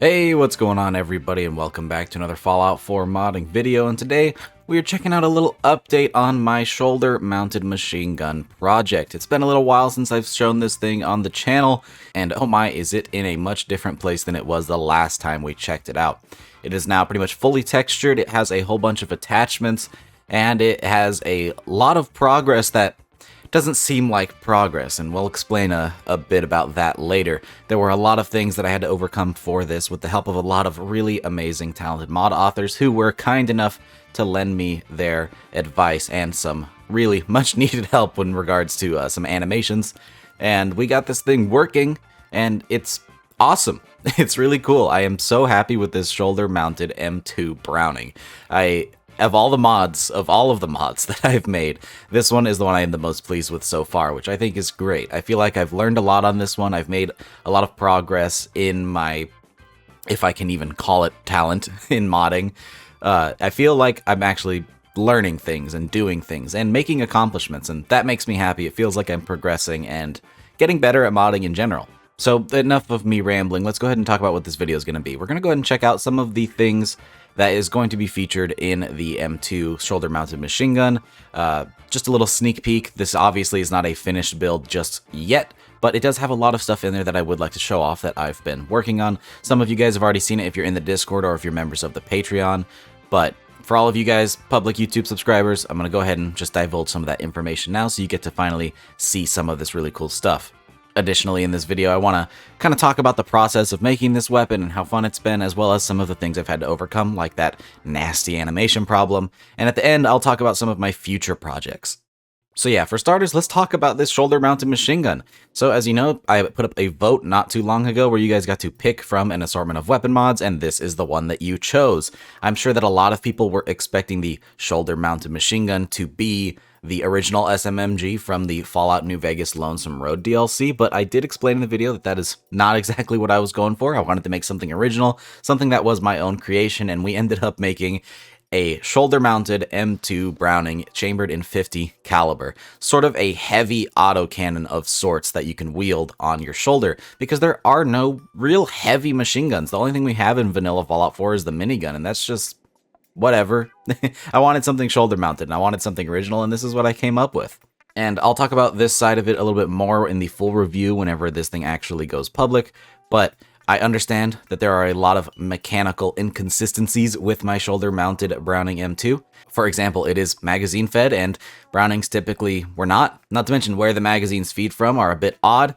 Hey, what's going on everybody, and welcome back to another Fallout 4 modding video, and today we are checking out a little update on my shoulder-mounted machine gun project. It's been a little while since I've shown this thing on the channel, and oh my, is it in a much different place than it was the last time we checked it out. It is now pretty much fully textured, it has a whole bunch of attachments, and it has a lot of progress that doesn't seem like progress, and we'll explain a bit about that later. There were a lot of things that I had to overcome for this with the help of a lot of really amazing, talented mod authors who were kind enough to lend me their advice and some really much needed help in regards to some animations. And we got this thing working, and it's awesome. It's really cool. I am so happy with this shoulder-mounted M2 Browning. Of all the mods that I've made, this one is the one I am the most pleased with so far, which I think is great. I feel like I've learned a lot on this one. I've made a lot of progress in my, if I can even call it talent, in modding. I feel like I'm actually learning things and doing things and making accomplishments, and that makes me happy. It feels like I'm progressing and getting better at modding in general. So enough of me rambling. Let's go ahead and talk about what this video is going to be. We're going to go ahead and check out some of the things that is going to be featured in the M2 shoulder-mounted machine gun. Just a little sneak peek. This obviously is not a finished build just yet, but it does have a lot of stuff in there that I would like to show off that I've been working on. Some of you guys have already seen it if you're in the Discord or if you're members of the Patreon, but for all of you guys, public YouTube subscribers, I'm going to go ahead and just divulge some of that information now so you get to finally see some of this really cool stuff. Additionally, in this video, I want to kind of talk about the process of making this weapon and how fun it's been, as well as some of the things I've had to overcome, like that nasty animation problem. And at the end, I'll talk about some of my future projects. So yeah, for starters, let's talk about this shoulder-mounted machine gun. So as you know, I put up a vote not too long ago where you guys got to pick from an assortment of weapon mods, and this is the one that you chose. I'm sure that a lot of people were expecting the shoulder-mounted machine gun to be the original SMMG from the Fallout New Vegas Lonesome Road DLC, but I did explain in the video that that is not exactly what I was going for. I wanted to make something original, something that was my own creation, and we ended up making a shoulder-mounted M2 Browning chambered in .50 caliber, sort of a heavy autocannon of sorts that you can wield on your shoulder, because there are no real heavy machine guns. The only thing we have in vanilla Fallout 4 is the minigun, and that's just whatever. I wanted something shoulder-mounted, and I wanted something original, and this is what I came up with. And I'll talk about this side of it a little bit more in the full review whenever this thing actually goes public, but I understand that there are a lot of mechanical inconsistencies with my shoulder-mounted Browning M2. For example, it is magazine-fed, and Brownings typically were not. Not to mention where the magazines feed from are a bit odd.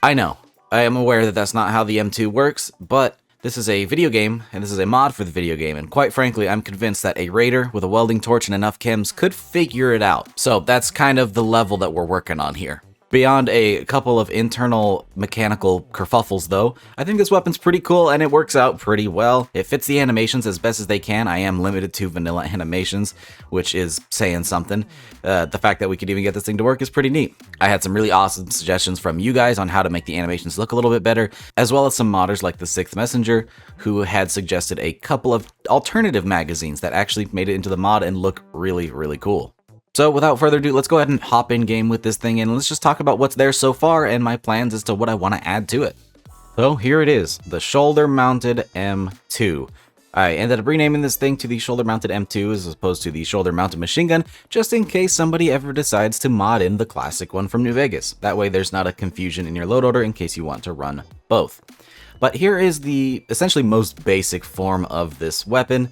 I know, I am aware that that's not how the M2 works, but this is a video game, and this is a mod for the video game, and quite frankly, I'm convinced that a raider with a welding torch and enough chems could figure it out. So that's kind of the level that we're working on here. Beyond a couple of internal mechanical kerfuffles, though, I think this weapon's pretty cool, and it works out pretty well. It fits the animations as best as they can. I am limited to vanilla animations, which is saying something. The fact that we could even get this thing to work is pretty neat. I had some really awesome suggestions from you guys on how to make the animations look a little bit better, as well as some modders like the Sixth Messenger, who had suggested a couple of alternative magazines that actually made it into the mod and look really, really cool. So without further ado, let's go ahead and hop in game with this thing, and let's just talk about what's there so far and my plans as to what I want to add to it. So here it is, the shoulder-mounted M2. I ended up renaming this thing to the shoulder-mounted M2 as opposed to the shoulder-mounted machine gun, just in case somebody ever decides to mod in the classic one from New Vegas. That way there's not a confusion in your load order in case you want to run both. But here is the essentially most basic form of this weapon,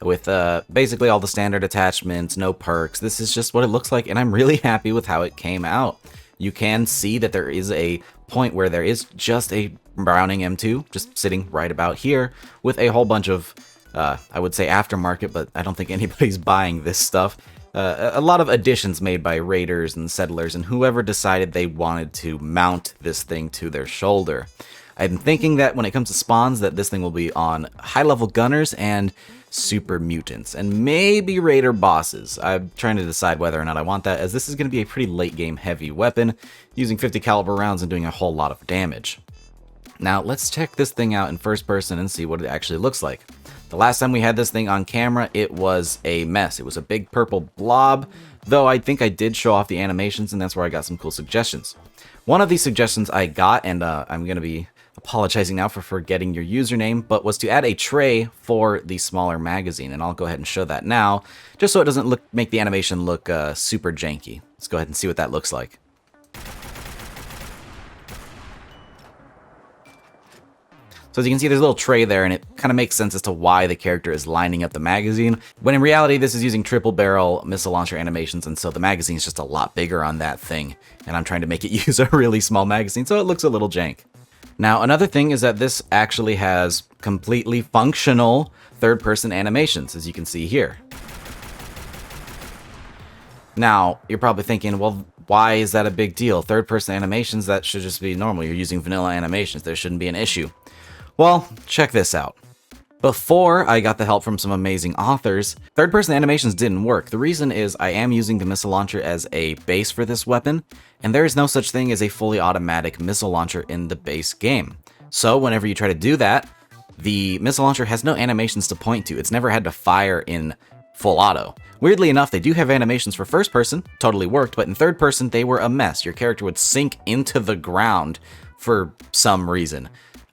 with basically all the standard attachments, no perks. This is just what it looks like, and I'm really happy with how it came out. You can see that there is a point where there is just a Browning M2 just sitting right about here with a whole bunch of, I would say aftermarket, but I don't think anybody's buying this stuff. A lot of additions made by raiders and settlers and whoever decided they wanted to mount this thing to their shoulder. I'm thinking that when it comes to spawns that this thing will be on high-level gunners and super mutants, and maybe raider bosses. I'm trying to decide whether or not I want that, as this is going to be a pretty late-game heavy weapon, using .50 caliber rounds and doing a whole lot of damage. Now, let's check this thing out in first person and see what it actually looks like. The last time we had this thing on camera, it was a mess. It was a big purple blob, though I think I did show off the animations, and that's where I got some cool suggestions. One of these suggestions I got, and I'm going to be apologizing now for forgetting your username, but was to add a tray for the smaller magazine, and I'll go ahead and show that now, just so it doesn't make the animation look super janky. Let's go ahead and see what that looks like. So as you can see, there's a little tray there, and it kind of makes sense as to why the character is lining up the magazine, when in reality, this is using triple barrel missile launcher animations, and so the magazine is just a lot bigger on that thing, and I'm trying to make it use a really small magazine, so it looks a little jank. Now, another thing is that this actually has completely functional third-person animations, as you can see here. Now, you're probably thinking, well, why is that a big deal? Third-person animations, that should just be normal. You're using vanilla animations. There shouldn't be an issue. Well, check this out. Before I got the help from some amazing authors, third-person animations didn't work. The reason is I am using the missile launcher as a base for this weapon, and there is no such thing as a fully automatic missile launcher in the base game. So whenever you try to do that, the missile launcher has no animations to point to. It's never had to fire in full auto. Weirdly enough, they do have animations for first person, totally worked, but in third person, they were a mess. Your character would sink into the ground for some reason.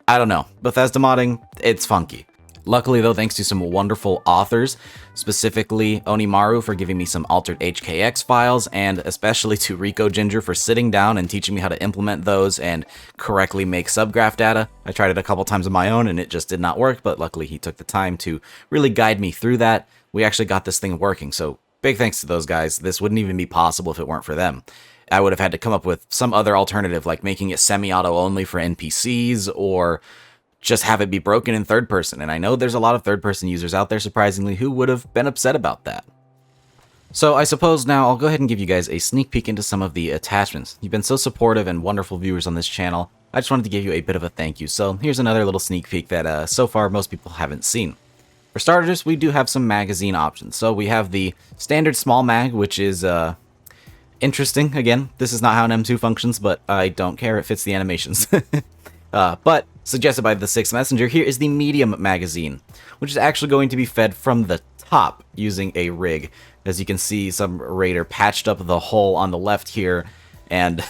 I don't know. Bethesda modding, it's funky. Luckily though, thanks to some wonderful authors, specifically Onimaru for giving me some altered HKX files, and especially to Rico Ginger for sitting down and teaching me how to implement those and correctly make subgraph data. I tried it a couple times on my own and it just did not work, but luckily he took the time to really guide me through that. We actually got this thing working, so big thanks to those guys. This wouldn't even be possible if it weren't for them. I would have had to come up with some other alternative, like making it semi-auto only for NPCs, or just have it be broken in third person. And I know there's a lot of third person users out there, surprisingly, who would have been upset about that. So I suppose now I'll go ahead and give you guys a sneak peek into some of the attachments. You've been so supportive and wonderful viewers on this channel. I just wanted to give you a bit of a thank you. So here's another little sneak peek that so far most people haven't seen. For starters, we do have some magazine options. So we have the standard small mag, which is interesting. Again, this is not how an M2 functions, but I don't care. It fits the animations. But suggested by the Sixth Messenger, here is the medium magazine, which is actually going to be fed from the top using a rig. As you can see, some raider patched up the hole on the left here and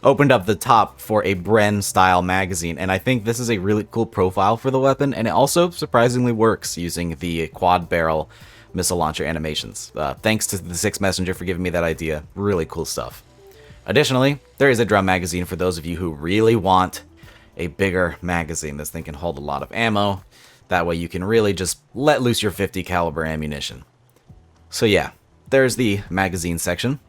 opened up the top for a Bren style magazine. And I think this is a really cool profile for the weapon, and it also surprisingly works using the quad barrel missile launcher animations. Thanks to the Sixth Messenger for giving me that idea. Really cool stuff. Additionally, there is a drum magazine for those of you who really want a bigger magazine. This thing can hold a lot of ammo. That way you can really just let loose your 50 caliber ammunition. So yeah, there's the magazine section.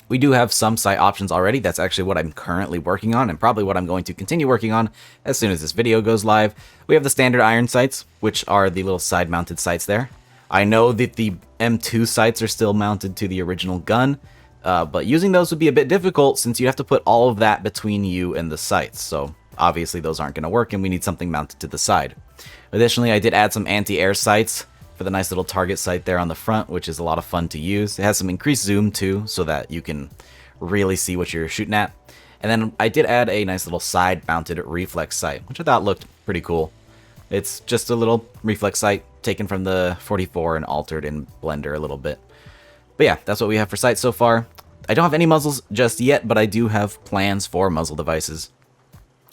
We do have some sight options already. That's actually what I'm currently working on, and probably what I'm going to continue working on as soon as this video goes live. We have the standard iron sights, which are the little side mounted sights there. I know that the M2 sights are still mounted to the original gun, but using those would be a bit difficult since you have to put all of that between you and the sights. So obviously those aren't going to work, and we need something mounted to the side. Additionally, I did add some anti-air sights for the nice little target sight there on the front, which is a lot of fun to use. It has some increased zoom too, so that you can really see what you're shooting at. And then I did add a nice little side-mounted reflex sight, which I thought looked pretty cool. It's just a little reflex sight taken from the 44 and altered in Blender a little bit. But yeah, that's what we have for sights so far. I don't have any muzzles just yet, but I do have plans for muzzle devices.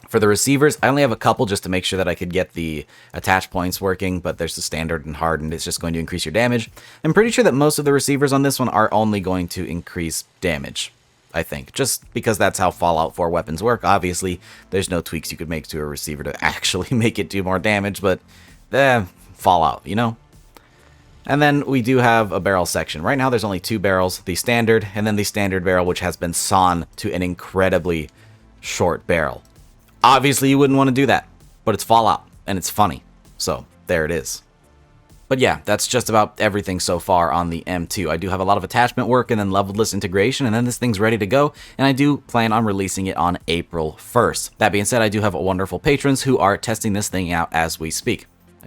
For the receivers, I only have a couple just to make sure that I could get the attach points working, but there's the standard and hardened. It's just going to increase your damage. I'm pretty sure that most of the receivers on this one are only going to increase damage, I think, just because that's how Fallout 4 weapons work. Obviously, there's no tweaks you could make to a receiver to actually make it do more damage, but Fallout, you know? And then we do have a barrel section. Right now, there's only two barrels, the standard, and then the standard barrel, which has been sawn to an incredibly short barrel. Obviously, you wouldn't want to do that, but it's Fallout, and it's funny. So, there it is. But yeah, that's just about everything so far on the M2. I do have a lot of attachment work and then leveled list integration, and then this thing's ready to go, and I do plan on releasing it on April 1st. That being said, I do have wonderful patrons who are testing this thing out as we speak.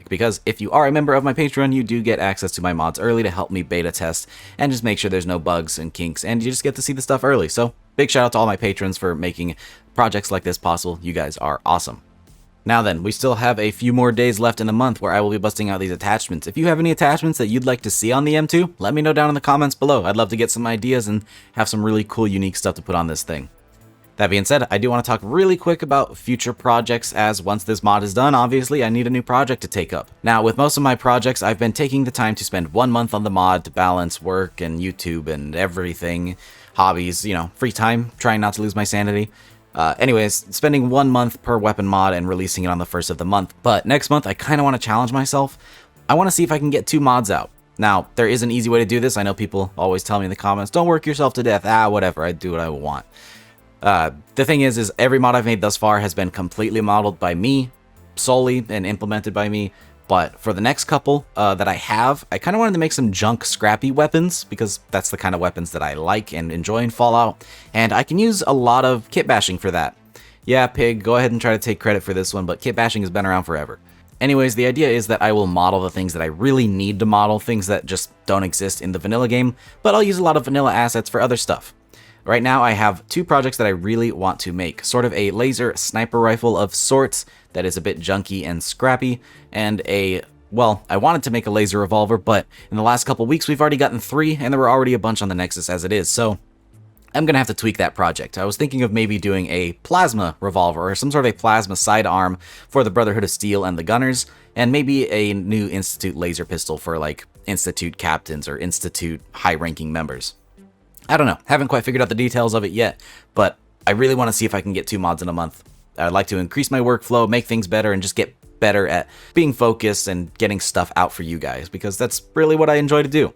Because if you are a member of my Patreon, you do get access to my mods early to help me beta test and just make sure there's no bugs and kinks, and you just get to see the stuff early. So, big shout out to all my patrons for making projects like this possible. You guys are awesome. Now then, we still have a few more days left in the month where I will be busting out these attachments. If you have any attachments that you'd like to see on the M2, let me know down in the comments below. I'd love to get some ideas and have some really cool, unique stuff to put on this thing. That being said, I do want to talk really quick about future projects, as once this mod is done, obviously I need a new project to take up. Now, with most of my projects, I've been taking the time to spend 1 month on the mod to balance work and YouTube and everything, hobbies, you know, free time, trying not to lose my sanity. Anyways, spending 1 month per weapon mod and releasing it on the first of the month. But next month, I kind of want to challenge myself. I want to see if I can get 2 mods out. Now, there is an easy way to do this. I know people always tell me in the comments, don't work yourself to death. Whatever, I do what I want. The thing is every mod I've made thus far has been completely modeled by me, solely, and implemented by me. But for the next couple that I have, I kind of wanted to make some junk, scrappy weapons, because that's the kind of weapons that I like and enjoy in Fallout, and I can use a lot of kit bashing for that. Yeah, Pig, go ahead and try to take credit for this one, but kit bashing has been around forever. Anyways, the idea is that I will model the things that I really need to model, things that just don't exist in the vanilla game, but I'll use a lot of vanilla assets for other stuff. Right now, I have 2 projects that I really want to make. Sort of a laser sniper rifle of sorts that is a bit junky and scrappy, and well, I wanted to make a laser revolver, but in the last couple weeks, we've already gotten 3, and there were already a bunch on the Nexus as it is, so I'm gonna have to tweak that project. I was thinking of maybe doing a plasma revolver, or some sort of a plasma sidearm for the Brotherhood of Steel and the Gunners, and maybe a new Institute laser pistol for, like, Institute captains or Institute high-ranking members. I don't know, haven't quite figured out the details of it yet, but I really want to see if I can get 2 mods in a month. I'd like to increase my workflow, make things better, and just get better at being focused and getting stuff out for you guys, because that's really what I enjoy to do.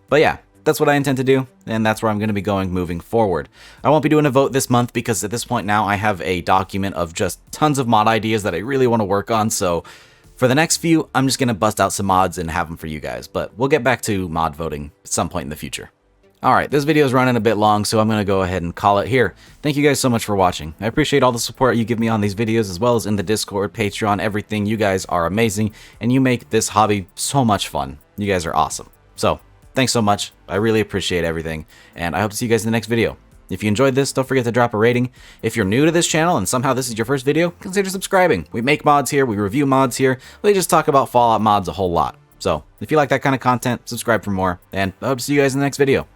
But yeah, that's what I intend to do, and that's where I'm going to be going moving forward. I won't be doing a vote this month, because at this point now I have a document of just tons of mod ideas that I really want to work on, so for the next few, I'm just going to bust out some mods and have them for you guys, but we'll get back to mod voting at some point in the future. Alright, this video is running a bit long, so I'm going to go ahead and call it here. Thank you guys so much for watching. I appreciate all the support you give me on these videos, as well as in the Discord, Patreon, everything. You guys are amazing, and you make this hobby so much fun. You guys are awesome. So, thanks so much. I really appreciate everything, and I hope to see you guys in the next video. If you enjoyed this, don't forget to drop a rating. If you're new to this channel and somehow this is your first video, consider subscribing. We make mods here, we review mods here, we just talk about Fallout mods a whole lot. So, if you like that kind of content, subscribe for more, and I hope to see you guys in the next video.